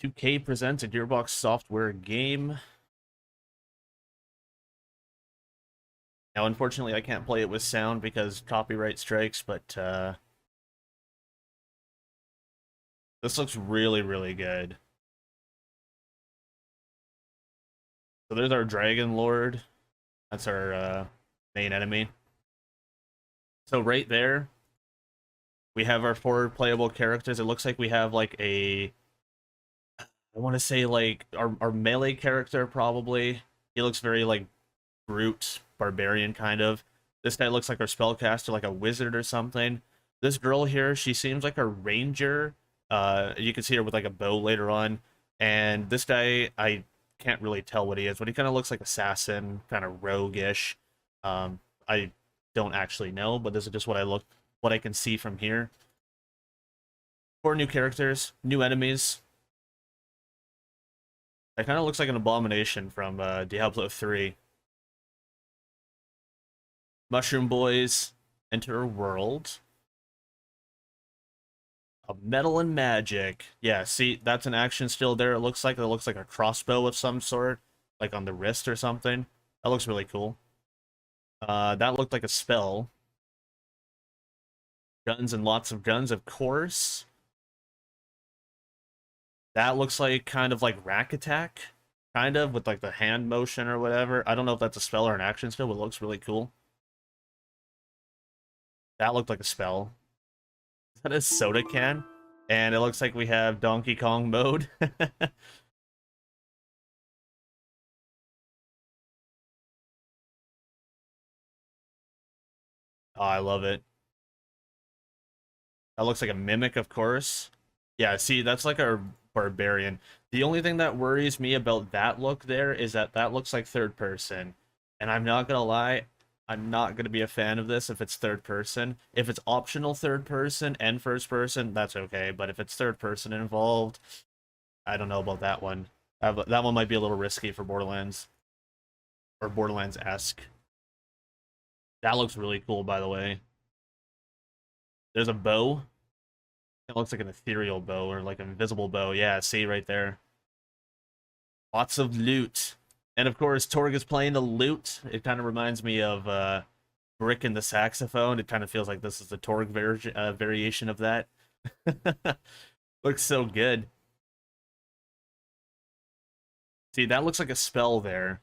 2K presents a Gearbox Software game. Now, unfortunately, I can't play it with sound because copyright strikes, but this looks really, really good. So there's our Dragon Lord. That's our main enemy. So right there, we have our four playable characters. It looks like we have like I want to say like our melee character probably. He looks very like brute, barbarian kind of. This guy looks like our spellcaster, like a wizard or something. This girl here, she seems like a ranger. You can see her with like a bow later on. And this guy, I can't really tell what he is, but he kind of looks like assassin, kind of roguish. I don't actually know, but this is just what I can see from here. Four new characters, new enemies. That kind of looks like an abomination from Diablo 3. Mushroom Boys enter a world. A metal and magic. Yeah, see, that's an action still there. It looks like a crossbow of some sort, like on the wrist or something. That looks really cool. That looked like a spell. Guns and lots of guns, of course. That looks like kind of like rack attack, kind of with like the hand motion or whatever. I don't know if that's a spell or an action spell, but it looks really cool. That looked like a spell. Is that a soda can? And it looks like we have Donkey Kong mode. Oh, I love it. That looks like a mimic, of course. Yeah, see, that's like a barbarian. The only thing that worries me about that look there is that that looks like third person. And I'm not gonna lie, I'm not gonna be a fan of this if it's third person. If it's optional third person and first person, that's okay. But if it's third person involved, I don't know about that one. That one might be a little risky for Borderlands. Or Borderlands-esque. That looks really cool, by the way. There's a bow. It looks like an ethereal bow or like an invisible bow. Yeah, see right there. Lots of loot. And of course, Torg is playing the lute. It kind of reminds me of Brick and the saxophone. It kind of feels like this is the Torg variation of that. Looks so good. See, that looks like a spell there.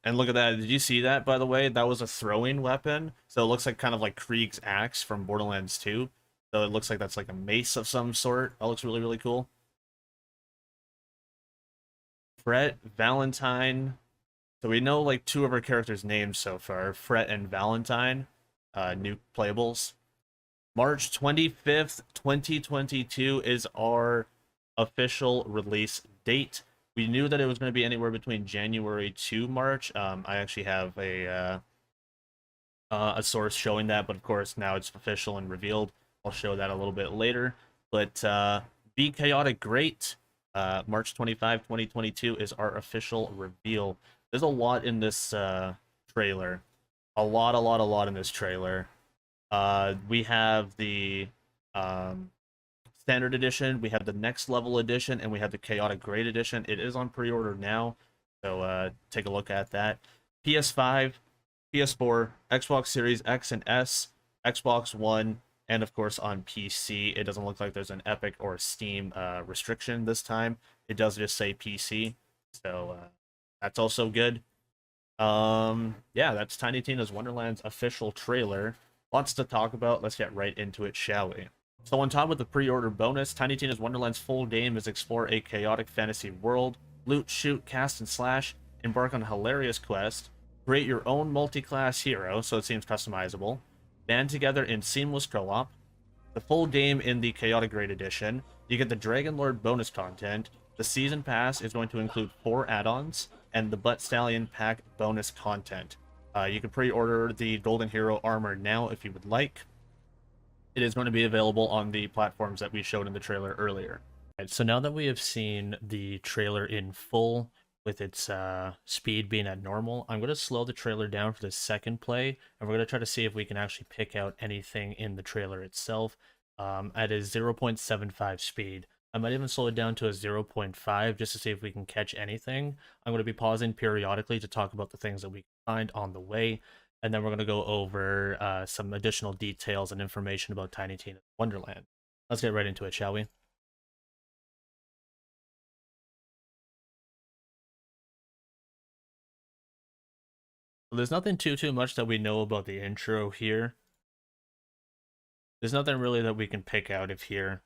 And look at that. Did you see that, by the way? That was a throwing weapon. So it looks like kind of like Krieg's axe from Borderlands 2. So it looks like that's like a mace of some sort. That looks really, really cool. Fret, Valentine. So we know like two of our characters' names so far. Fret and Valentine. New playables. March 25th, 2022 is our official release date. We knew that it was going to be anywhere between January to March. I actually have a source showing that, but of course now it's official and revealed. I'll show that a little bit later. But Be Chaotic Great, March 25, 2022 is our official reveal. There's a lot in this trailer. A lot in this trailer. We have the standard edition, we have the next level edition, and we have the chaotic great edition. It is on pre-order now, so take a look at that. PS5, PS4, Xbox Series X and S, Xbox One, and of course on PC. It doesn't look like there's an Epic or Steam restriction this time. It does just say PC, so that's also good. Yeah, that's Tiny Tina's Wonderlands official trailer. Lots to talk about. Let's get right into it, shall we? So on top of the pre-order bonus, Tiny Tina's Wonderland's full game is explore a chaotic fantasy world, loot, shoot, cast, and slash, embark on a hilarious quest, create your own multi-class hero, so it seems customizable, band together in seamless co-op, the full game in the Chaotic Great Edition, you get the Dragon Lord bonus content, the Season Pass is going to include 4 add-ons, and the Butt Stallion Pack bonus content. You can pre-order the Golden Hero armor now if you would like. It is going to be available on the platforms that we showed in the trailer earlier. Right, so now that we have seen the trailer in full with its speed being at normal, I'm going to slow the trailer down for the second play, and we're going to try to see if we can actually pick out anything in the trailer itself. at a 0.75 speed. I might even slow it down to a zero 0.5 just to see if we can catch anything. I'm going to be pausing periodically to talk about the things that we find on the way, and then we're going to go over some additional details and information about Tiny Tina's Wonderland. Let's get right into it, shall we? There's nothing too much that we know about the intro here. There's nothing really that we can pick out of here.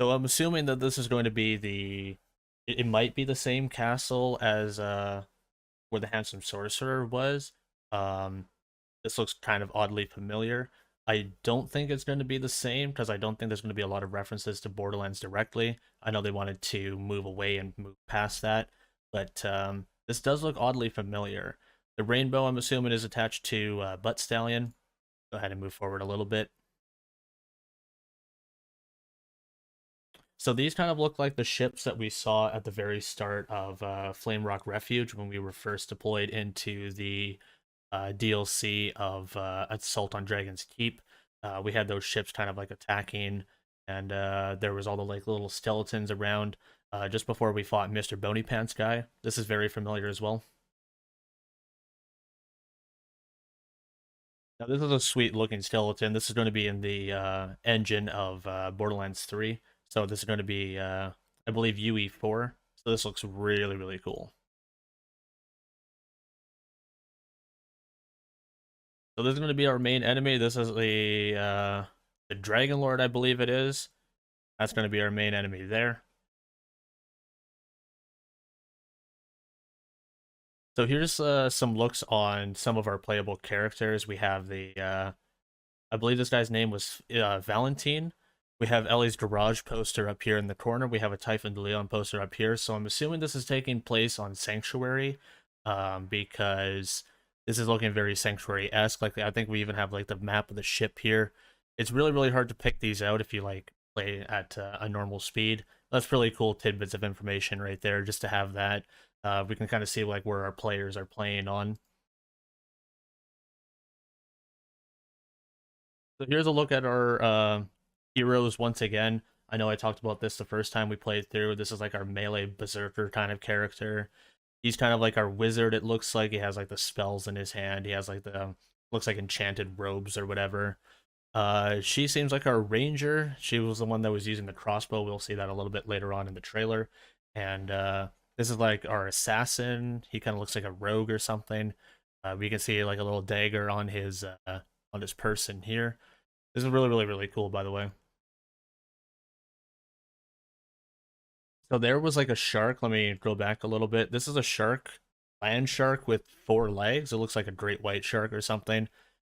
So I'm assuming that this is going to be it might be the same castle as where the handsome sorcerer was. Um, this looks kind of oddly familiar. I don't think it's going to be the same because I don't think there's going to be a lot of references to Borderlands directly. I know they wanted to move away and move past that, but this does look oddly familiar. The rainbow, I'm assuming, is attached to Butt Stallion. Go ahead and move forward a little bit. So these kind of look like the ships that we saw at the very start of Flame Rock Refuge when we were first deployed into the DLC of Assault on Dragon's Keep. We had those ships kind of like attacking, and there was all the like little skeletons around just before we fought Mr. Bony Pants guy. This is very familiar as well. Now this is a sweet looking skeleton. This is going to be in the engine of Borderlands 3. So this is going to be, I believe, UE4. So this looks really cool. So this is going to be our main enemy. This is the Dragon Lord, I believe it is. That's going to be our main enemy there. So here's some looks on some of our playable characters. We have I believe this guy's name was Valentine. We have Ellie's garage poster up here in the corner. We have a Typhon de Leon poster up here. So I'm assuming this is taking place on Sanctuary, because this is looking very Sanctuary-esque. Like I think we even have like the map of the ship here. It's really hard to pick these out if you like play at a normal speed. That's really cool tidbits of information right there, just to have that. We can kind of see like where our players are playing on. So here's a look at our heroes once again. I know I talked about this the first time we played through. This is like our melee berserker kind of character. He's kind of like our wizard, it looks like. He has like the spells in his hand. He has like the looks like enchanted robes or whatever. She seems like our ranger. She was the one that was using the crossbow. We'll see that a little bit later on in the trailer. And this is like our assassin. He kind of looks like a rogue or something. We can see like a little dagger on his person here. This is really cool, by the way. So there was like a shark. Let me go back a little bit. This is a shark, land shark with four legs. It looks like a great white shark or something,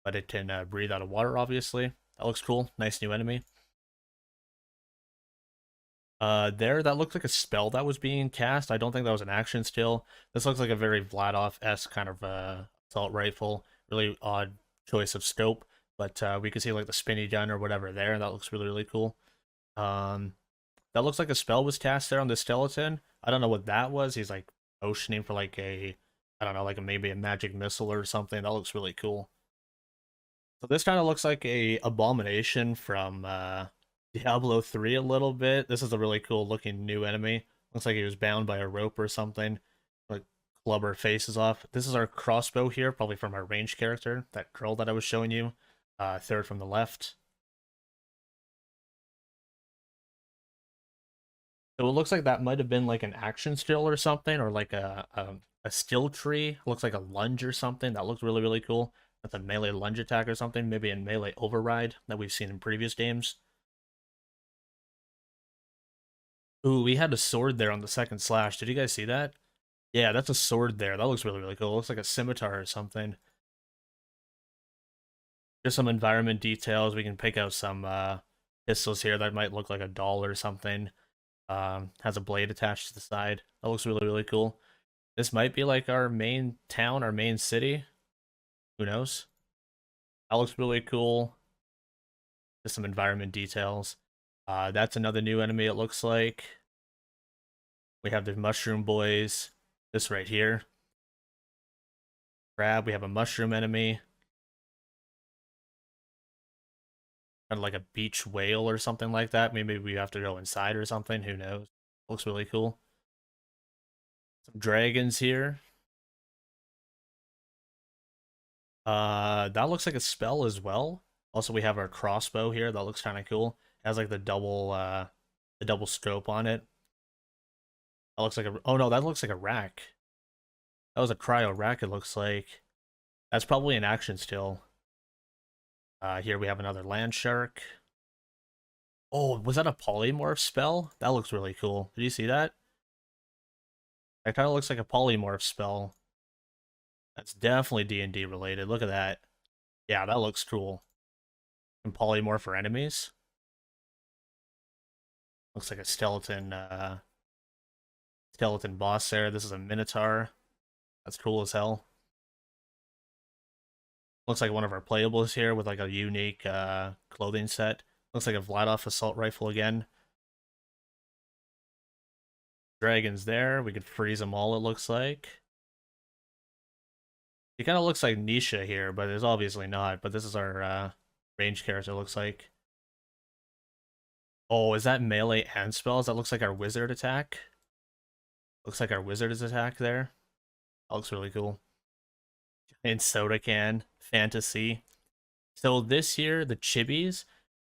but it can breathe out of water, obviously. That looks cool. Nice new enemy. That looks like a spell that was being cast. I don't think that was an action skill. This looks like a very Vladov-esque kind of assault rifle. Really odd choice of scope, but we can see like the spinny gun or whatever there. That looks really cool. Um, that looks like a spell was cast there on the skeleton. I don't know what that was. He's like motioning for like I don't know, like maybe a magic missile or something. That looks really cool. So this kind of looks like a abomination from Diablo 3 a little bit. This is a really cool looking new enemy. Looks like he was bound by a rope or something. Like club our faces off. This is our crossbow here, probably from our ranged character, that girl that I was showing you. Third from the left. So it looks like that might have been like an action skill or something, or like a skill tree. Looks like a lunge or something. That looks really cool. That's a melee lunge attack or something. Maybe a melee override that we've seen in previous games. Ooh, we had a sword there on the second slash. Did you guys see that? Yeah, that's a sword there. That looks really cool. It looks like a scimitar or something. Just some environment details. We can pick out some pistols here that might look like a doll or something. Has a blade attached to the side. That looks really cool. This might be like our main town, our main city. Who knows? That looks really cool. Just some environment details. That's another new enemy, it looks like. We have the mushroom boys. This right here. Crab, we have a mushroom enemy. kind of like a beach whale or something like that. Maybe we have to go inside or something. Who knows? Looks really cool. Some dragons here. That looks like a spell as well. Also, we have our crossbow here. That looks kind of cool. It has like the double scope on it. That looks like a, oh no, that looks like a rack. That was a cryo rack, it looks like. That's probably an action still. Here we have another land shark. Oh, was that a polymorph spell? That looks really cool. Did you see that? That kind of looks like a polymorph spell. That's definitely D&D related. Look at that. Yeah, that looks cool. And polymorph for enemies. Looks like a skeleton boss there. This is a minotaur. That's cool as hell. Looks like one of our playables here with like a unique clothing set. Looks like a Vladoff assault rifle again. Dragons there. We could freeze them all, it looks like. He kind of looks like Nisha here, but it's obviously not. But this is our range character, looks like. Oh, is that melee and spells? That looks like our wizard attack. Looks like our wizard's attack there. That looks really cool. And soda can. Fantasy. So this here, the chibis,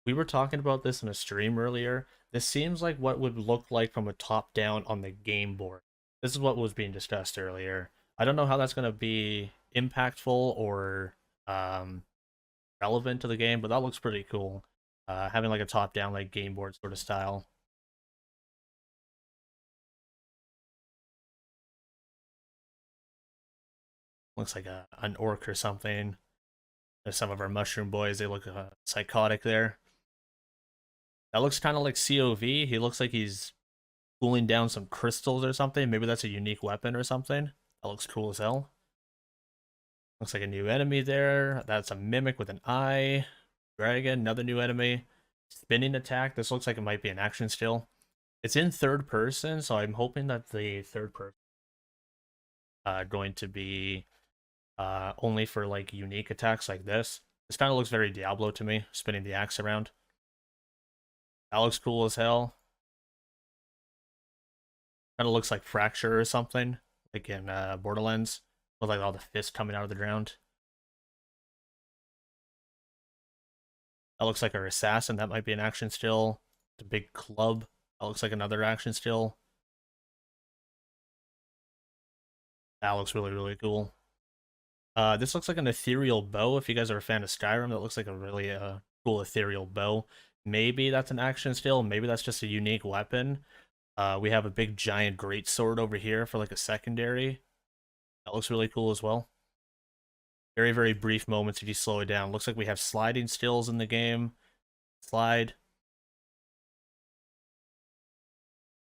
we were talking about this in a stream earlier. This seems like what would look like from a top down on the game board. This is what was being discussed earlier. I don't know how that's going to be impactful or um, relevant to the game, but that looks pretty cool. Having like a top down like game board sort of style. Looks like an orc or something. There's some of our mushroom boys. They look psychotic there. That looks kind of like COV. He looks like he's cooling down some crystals or something. Maybe that's a unique weapon or something. That looks cool as hell. Looks like a new enemy there. That's a mimic with an eye. Dragon, another new enemy. Spinning attack. This looks like it might be an action still. It's in third person, so I'm hoping that the third person going to be only for like unique attacks like this. This kind of looks very Diablo to me, spinning the axe around. That looks cool as hell. Kind of looks like Fracture or something, like in Borderlands, with like all the fists coming out of the ground. That looks like our assassin. That might be an action still. The big club. That looks like another action still. That looks really, really cool. This looks like an ethereal bow. If you guys are a fan of Skyrim, that looks like a really cool ethereal bow. Maybe that's an action still. Maybe that's just a unique weapon. We have a big giant great sword over here for like a secondary. That looks really cool as well. Very, very brief moments if you slow it down. Looks like we have sliding stills in the game. Slide.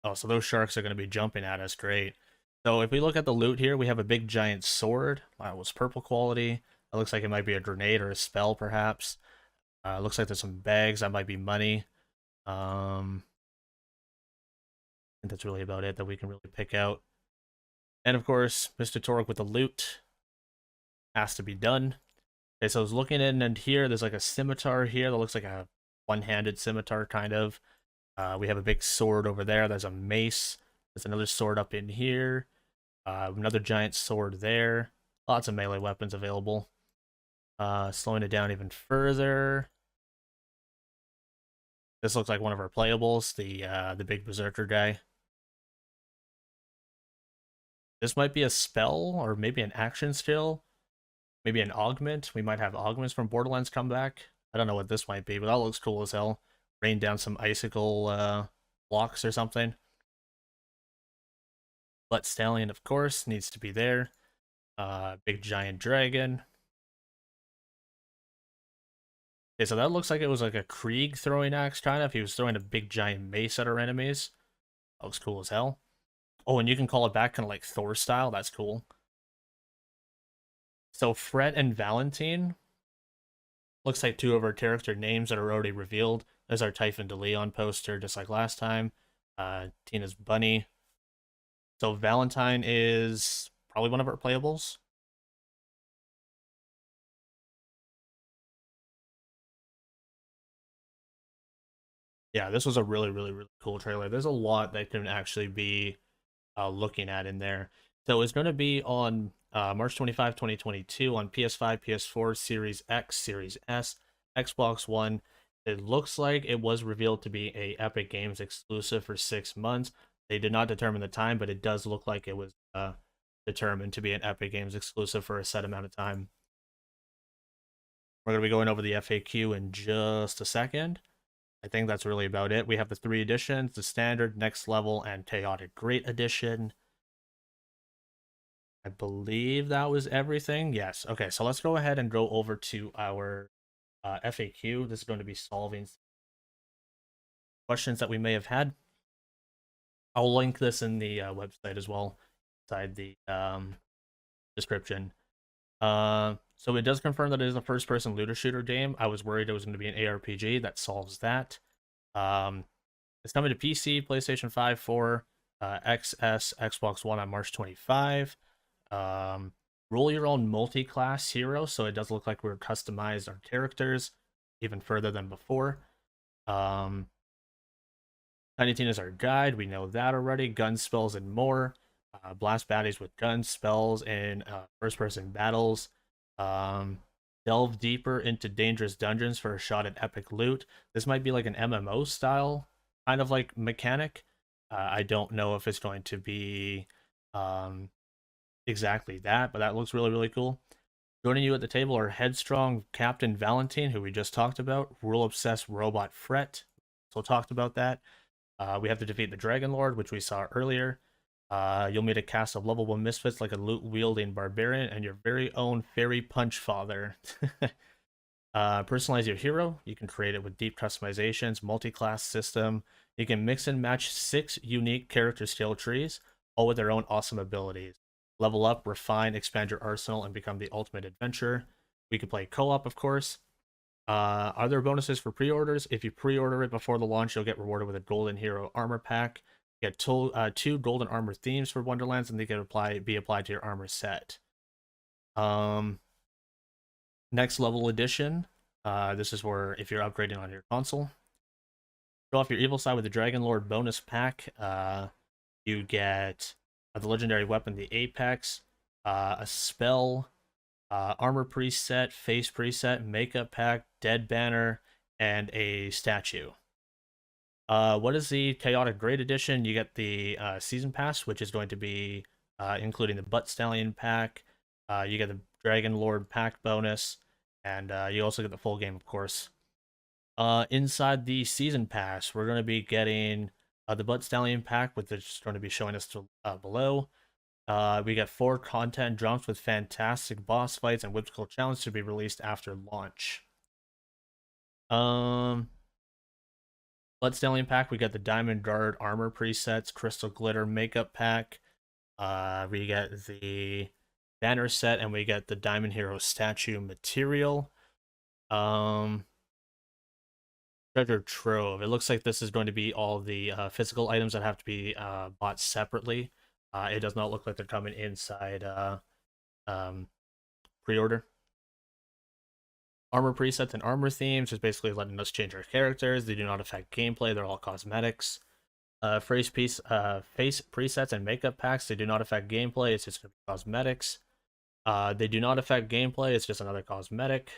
Oh, so those sharks are going to be jumping at us. Great. So if we look at the loot here, we have a big giant sword. Wow, it was purple quality. It looks like it might be a grenade or a spell, perhaps. Looks like there's some bags. That might be money. I think that's really about it that we can really pick out. And of course, Mr. Torque with the loot has to be done. Okay, so I was looking in, and here there's like a scimitar here that looks like a one-handed scimitar, kind of. We have a big sword over there. There's a mace. There's another sword up in here. Another giant sword there. Lots of melee weapons available. Slowing it down even further. This looks like one of our playables, the big berserker guy. This might be a spell or maybe an action still. Maybe an augment. We might have augments from Borderlands come back. I don't know what this might be, but that looks cool as hell. Rain down some icicle blocks or something. Blood Stallion, of course, needs to be there. Big giant dragon. Okay, so that looks like it was like a Krieg throwing axe, kind of. He was throwing a big giant mace at our enemies. That looks cool as hell. Oh, and you can call it back kind of like Thor style. That's cool. So Fred and Valentine looks like two of our character names that are already revealed. There's our Typhon de Leon poster, just like last time. Tina's bunny. So Valentine is probably one of our playables. Yeah, this was a really cool trailer. There's a lot that can actually be looking at in there. So it's going to be on March 25, 2022 on PS5, PS4, Series X, Series S, Xbox One. It looks like it was revealed to be a Epic Games exclusive for 6 months. They did not determine the time, but it does look like it was determined to be an Epic Games exclusive for a set amount of time. We're going to be going over the FAQ in just a second. I think that's really about it. We have the 3 editions, the Standard, Next Level, and Chaotic Great Edition. I believe that was everything. Yes. Okay, so let's go ahead and go over to our FAQ. This is going to be solving questions that we may have had. I'll link this in the website as well, inside the description. So it does confirm that it is a first-person looter shooter game. I was worried it was going to be an ARPG. That solves that. It's coming to PC, PlayStation 5, 4, XS, Xbox One on March 25. Roll your own multi-class hero, so it does look like we're customized our characters even further than before. Tiny Tina is our guide, we know that already. Gun spells and more. Blast baddies with gun spells and first-person battles. Delve deeper into dangerous dungeons for a shot at epic loot. This might be like an MMO style kind of like mechanic. I don't know if it's going to be exactly that, but that looks really cool. Joining you at the table are headstrong Captain Valentine, who we just talked about, rule obsessed robot Fret, so talked about that. We have to defeat the Dragon Lord, which we saw earlier. You'll meet a cast of lovable misfits like a loot wielding barbarian and your very own fairy punch father. Personalize your hero. You can create it with deep customizations, multi-class system. You can mix and match 6 unique character skill trees, all with their own awesome abilities. Level up, refine, expand your arsenal, and become the ultimate adventurer. We can play co-op, of course. Are there bonuses for pre-orders? If you pre-order it before the launch, you'll get rewarded with a golden hero armor pack. You get 2 golden armor themes for Wonderlands, and they can be applied to your armor set. Next level edition. This is where if you're upgrading on your console, show off your evil side with the Dragon Lord bonus pack. You get the legendary weapon, the Apex, a spell, armor preset, face preset, makeup pack, dead banner, and a statue. What is the Chaotic Great Edition? You get the Season Pass, which is going to be including the Butt Stallion pack. You get the Dragon Lord pack bonus, and you also get the full game, of course. Inside the Season Pass, we're going to be getting the Butt Stallion pack, which is going to be showing us to, below. We get 4 content drops with fantastic boss fights and whimsical challenge to be released after launch. Blood Stallion pack, we get the Diamond Guard armor presets, Crystal Glitter makeup pack. We get the banner set, and we get the Diamond Hero statue material. Treasure Trove. It looks like this is going to be all the physical items that have to be bought separately. It does not look like they're coming inside pre-order. Armor presets and armor themes is basically letting us change our characters. They do not affect gameplay. They're all cosmetics. Face presets and makeup packs. They do not affect gameplay. It's just cosmetics. They do not affect gameplay. It's just another cosmetic.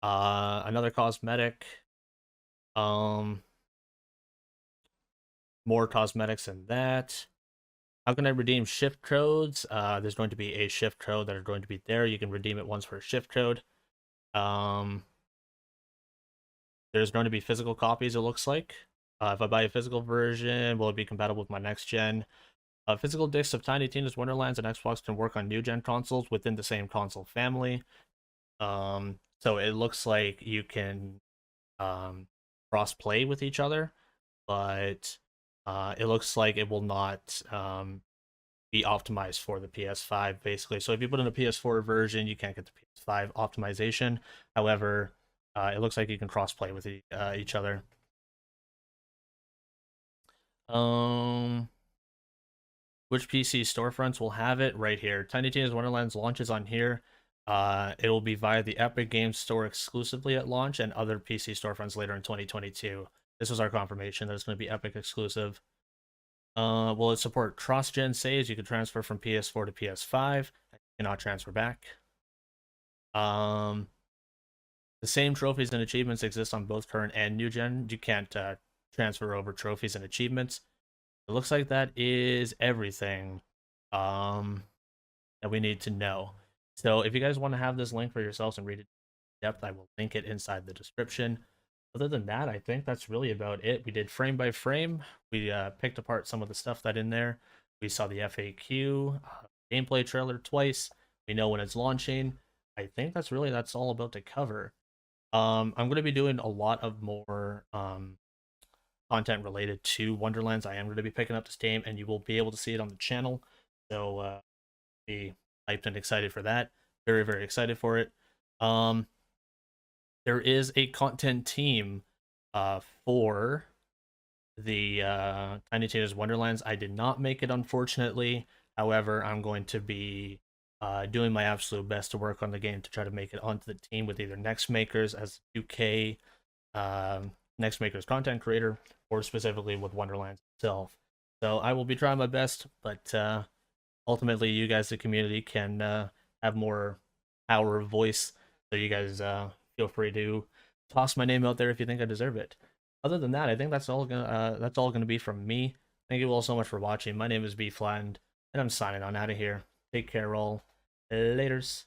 Another cosmetic. More cosmetics than that. How can I redeem shift codes? There's going to be a shift code that are going to be there. You can redeem it once for a shift code. There's going to be physical copies, it looks like. If I buy a physical version, will it be compatible with my next gen? Physical discs of Tiny Tina's Wonderlands and Xbox can work on new gen consoles within the same console family. So it looks like you can cross play with each other, but it looks like it will not be optimized for the PS5, basically. So if you put in a PS4 version, you can't get the PS5 optimization. However, it looks like you can cross play with each other. Which PC storefronts will have it? Right here. Tiny Tina's Wonderlands launches on here. It will be via the Epic Games Store exclusively at launch and other PC storefronts later in 2022. This was our confirmation that it's going to be Epic exclusive. Will it support cross-gen saves? You can transfer from PS4 to PS5. You cannot transfer back. The same trophies and achievements exist on both current and new gen. You can't transfer over trophies and achievements. It looks like that is everything that we need to know. So if you guys want to have this link for yourselves and read it in depth, I will link it inside the description. Other than that, I think that's really about it. We did frame by frame. We picked apart some of the stuff that in there. We saw the FAQ, gameplay trailer twice. We know when it's launching. I think that's all about to cover. I'm going to be doing a lot of more content related to Wonderlands. I am going to be picking up this game, and you will be able to see it on the channel. So be hyped and excited for that. Very, very excited for it. There is a content team for the Tiny Tina's Wonderlands. I did not make it, unfortunately. However, I'm going to be doing my absolute best to work on the game to try to make it onto the team with either Next Makers as 2K Next Makers content creator, or specifically with Wonderlands itself. So I will be trying my best, but ultimately you guys, the community, can have more power of voice. So you guys feel free to toss my name out there if you think I deserve it. Other than that, I think that's all gonna be from me. Thank you all so much for watching. My name is Bflattened, and I'm signing on out of here. Take care, all. Laters.